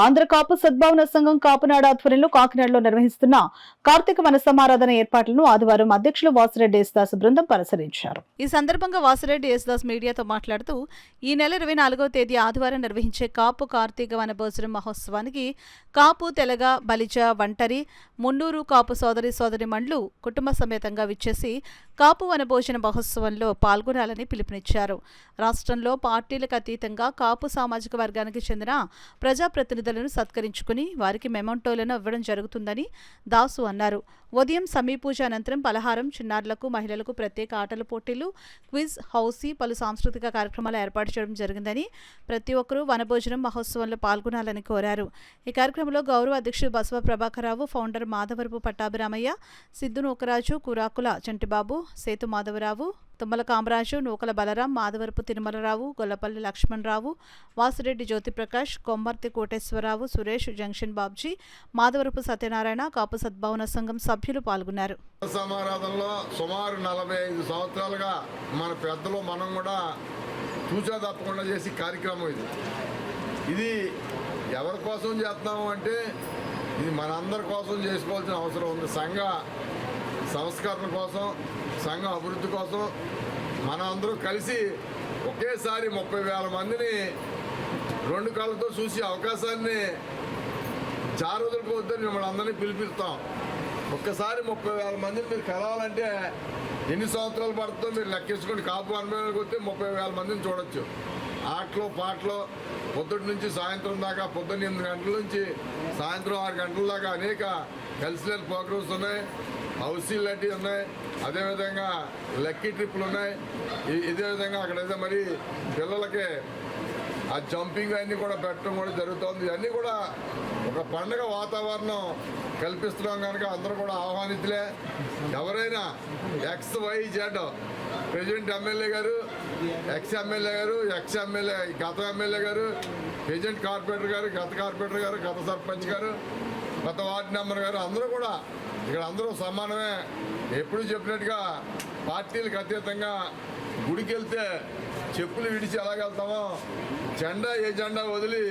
ఆంధ్ర కాపు సద్భావన సంఘం కాపునాడు ఆధ్వర్యంలో కాకినాడలో నిర్వహిస్తున్న కార్తీక వన సమారాధన ఏర్పాట్లను ఆదివారం అధ్యక్షులు వాసిరెడ్డి యేసుదాస్ బృందం పరిశీలించారు. ఈ సందర్భంగా వాసిరెడ్డి యేసుదాస్ మీడియాతో మాట్లాడుతూ ఈ నెల 24వ తేదీ ఆదివారం నిర్వహించే కాపు కార్తీక వన భోజనం మహోత్సవానికి కాపు, తెలగ, బలిజ, వంటరి, మున్నూరు కాపు సోదరిమణులు కుటుంబ సమేతంగా విచ్చేసి కాపు వన భోజన మహోత్సవంలో పాల్గొనాలని పిలుపునిచ్చారు. రాష్ట్రంలో పార్టీలకు అతీతంగా కాపు సామాజిక వర్గానికి చెందిన ప్రజాప్రతినిధులను సత్కరించుకుని వారికి మెమంటోలను ఇవ్వడం జరుగుతుందని దాసు అన్నారు. ఉదయం సమీపూజ అనంతరం పలహారం, చిన్నారులకు, మహిళలకు ప్రత్యేక ఆటల పోటీలు, క్విజ్, హౌసీ, పలు సాంస్కృతిక కార్యక్రమాలు ఏర్పాటు చేయడం జరిగిందని ప్రతి ఒక్కరూ వనభోజనం మహోత్సవంలో పాల్గొనాలని కోరారు. ఈ కార్యక్రమంలో గౌరవ అధ్యక్షుడు బసవ ప్రభాకరరావు, ఫౌండర్ మాధవరపు పట్టాభిరామయ్య, సిద్ధు నూకరాజు, కురాకుల చంటిబాబు, సేతు మాధవరావు, తుమ్మల కామరాజు, నూకల బలరాం, మాధవరపు తిరుమలరావు, గొల్లపల్లి లక్ష్మణరావు, వాసిరెడ్డి జ్యోతిప్రకాష్, కొమ్మర్తి కోటేశ్వరరావు, సురేష్, జంక్షన్ బాబ్జీ, మాధవరపు సత్యనారాయణ, కాపు సద్భావన సంఘం సభ్యులు పాల్గొన్నారు. సమారాధనలో సుమారు 45 సంవత్సరాలుగా మన పెద్దలు మనం కూడా చూచా తప్పకుండా చేసి కార్యక్రమం ఇది ఎవరి కోసం చేస్తున్నాము అంటే ఇది మనందరి కోసం చేసుకోవాల్సిన అవసరం ఉంది. సంఘ సంస్కరణ కోసం, సంఘ అభివృద్ధి కోసం మనం అందరూ కలిసి ఒకేసారి 30,000 మందిని రెండు కాళ్ళతో చూసి అవకాశాన్ని జారుదలుకోవద్దని మిమ్మల్ని అందరినీ పిలిపిస్తాం. ఒక్కసారి 30,000 మందిని మీరు కలవాలంటే ఎన్ని సంవత్సరాలు పడుతుందో మీరు లెక్కేసుకొని కాపు అనుభవానికి వస్తే 30,000 మందిని చూడొచ్చు. ఆటలు, పాటలు, పొద్దుటి నుంచి సాయంత్రం దాకా, పొద్దున్న 8 గంటల నుంచి సాయంత్రం 6 గంటల దాకా అనేక కల్చరల్ ప్రోగ్రామ్స్ ఉన్నాయి, హౌసీలు లాంటివి ఉన్నాయి, అదేవిధంగా లక్కీ ట్రిప్లు ఉన్నాయి. ఇదే విధంగా అక్కడైతే మరి పిల్లలకి ఆ జంపింగ్ అన్నీ కూడా పెట్టడం కూడా జరుగుతుంది. ఇవన్నీ కూడా ఒక పండుగ వాతావరణం కల్పిస్తున్నాం కనుక అందరూ కూడా ఆహ్వానితులే. ఎవరైనా XYZ ప్రెసిడెంట్ ఎమ్మెల్యే గారు, ఎక్స్ ఎమ్మెల్యే గారు, గత ఎమ్మెల్యే గారు, ప్రెసిడెంట్ కార్పొరేటర్ గారు, గత కార్పొరేటర్ గారు, గత సర్పంచ్ గారు, గత వార్డు మెంబర్ గారు అందరూ కూడా ఇక్కడ అందరూ సమానమే. ఎప్పుడు చెప్పినట్టుగా పార్టీలకు అతీతంగా గుడికి వెళ్తే చెప్పులు విడిచి ఎలాగెళ్తామో జెండా ఏ జెండా వదిలి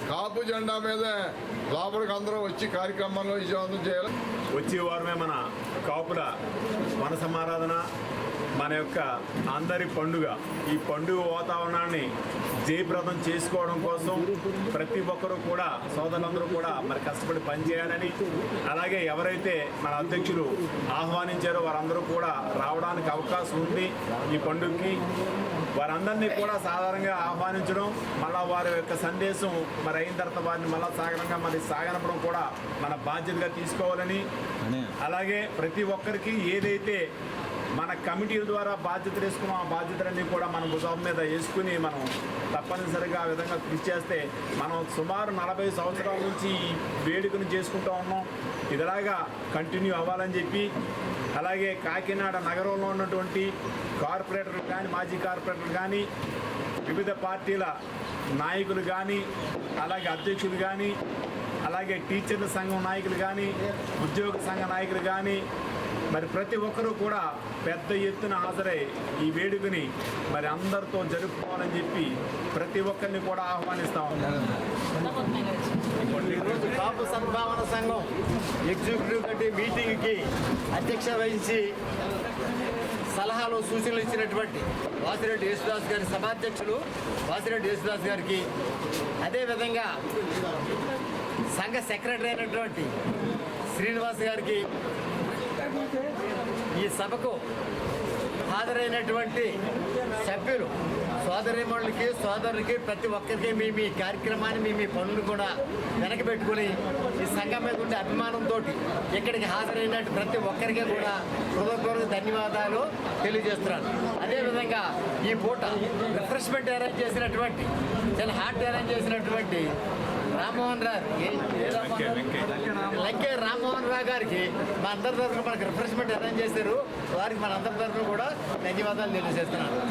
కాపు జెండా మీదే లోపలికి అందరూ వచ్చి కార్యక్రమాల్లో విజయవంతం చేయాలి. వచ్చే వారమే మన కాపుల వన సమారాధన, మన యొక్క అందరి పండుగ. ఈ పండుగ వాతావరణాన్ని జయప్రదం చేసుకోవడం కోసం ప్రతి ఒక్కరూ కూడా, సోదరులందరూ కూడా మరి కష్టపడి పనిచేయాలని, అలాగే ఎవరైతే మన అధ్యక్షులు ఆహ్వానించారో వారందరూ కూడా రావడానికి అవకాశం ఉంది. ఈ పండుగకి వారందరినీ కూడా సాధారణంగా ఆహ్వానించడం, మళ్ళా వారి యొక్క సందేశం మరి అయిన తర్వాత వారిని మళ్ళా సాగరంగా సాగనపడం కూడా మన బాధ్యతగా తీసుకోవాలని, అలాగే ప్రతి ఒక్కరికి ఏదైతే మన కమిటీల ద్వారా బాధ్యతలు వేసుకున్నాం ఆ బాధ్యతలన్నీ కూడా మనం భుజం మీద వేసుకుని మనం తప్పనిసరిగా ఆ విధంగా కృషి చేస్తే మనం సుమారు 40 సంవత్సరాల నుంచి ఈ వేడుకను చేసుకుంటూ ఉన్నాం. ఇదిలాగా కంటిన్యూ అవ్వాలని చెప్పి, అలాగే కాకినాడ నగరంలో ఉన్నటువంటి కార్పొరేటర్లు కానీ, మాజీ కార్పొరేటర్లు కానీ, వివిధ పార్టీల నాయకులు కానీ, అలాగే అధ్యక్షులు కానీ, అలాగే టీచర్ల సంఘం నాయకులు కానీ, ఉద్యోగ సంఘ నాయకులు కానీ, మరి ప్రతి ఒక్కరూ కూడా పెద్ద ఎత్తున హాజరై ఈ వేడుకని మరి అందరితో జరుపుకోవాలని చెప్పి ప్రతి ఒక్కరిని కూడా ఆహ్వానిస్తా ఉన్నాం. ఈరోజు కాపు సద్భావన సంఘం ఎగ్జిక్యూటివ్ కమిటీ మీటింగ్కి అధ్యక్ష వహించి సలహాలు, సూచనలు ఇచ్చినటువంటి వాసిరెడ్డి యేసుదాస్ గారి సభాధ్యక్షులు వాసిరెడ్డి యేసుదాస్ గారికి, అదేవిధంగా సంఘ సెక్రటరీ అయినటువంటి శ్రీనివాస్ గారికి, ఈ సభకు హాజరైనటువంటి సభ్యులు, సోదరిమణులకి, సోదరులకి, ప్రతి ఒక్కరికి మీ కార్యక్రమాన్ని, మీ పనులు కూడా వెనకబెట్టుకుని ఈ సంఘం మీద ఉండే అభిమానంతో ఇక్కడికి హాజరైనట్టు ప్రతి ఒక్కరికి కూడా హృదయపూర్వక ధన్యవాదాలు తెలియజేస్తున్నాను. అదేవిధంగా ఈ పూట రిఫ్రెష్మెంట్ అరేంజ్ చేసినటువంటి, చాలా హార్ట్ అరేంజ్ చేసినటువంటి రామ్మోహన్ రావు, లంకే రామ్మోహన్ రావు గారికి మా అందరి తరఫున మనకు రిఫ్రెష్మెంట్ అరేంజ్ చేశారు. వారికి మన అందరి తరఫున కూడా ధన్యవాదాలు తెలియజేస్తున్నాను.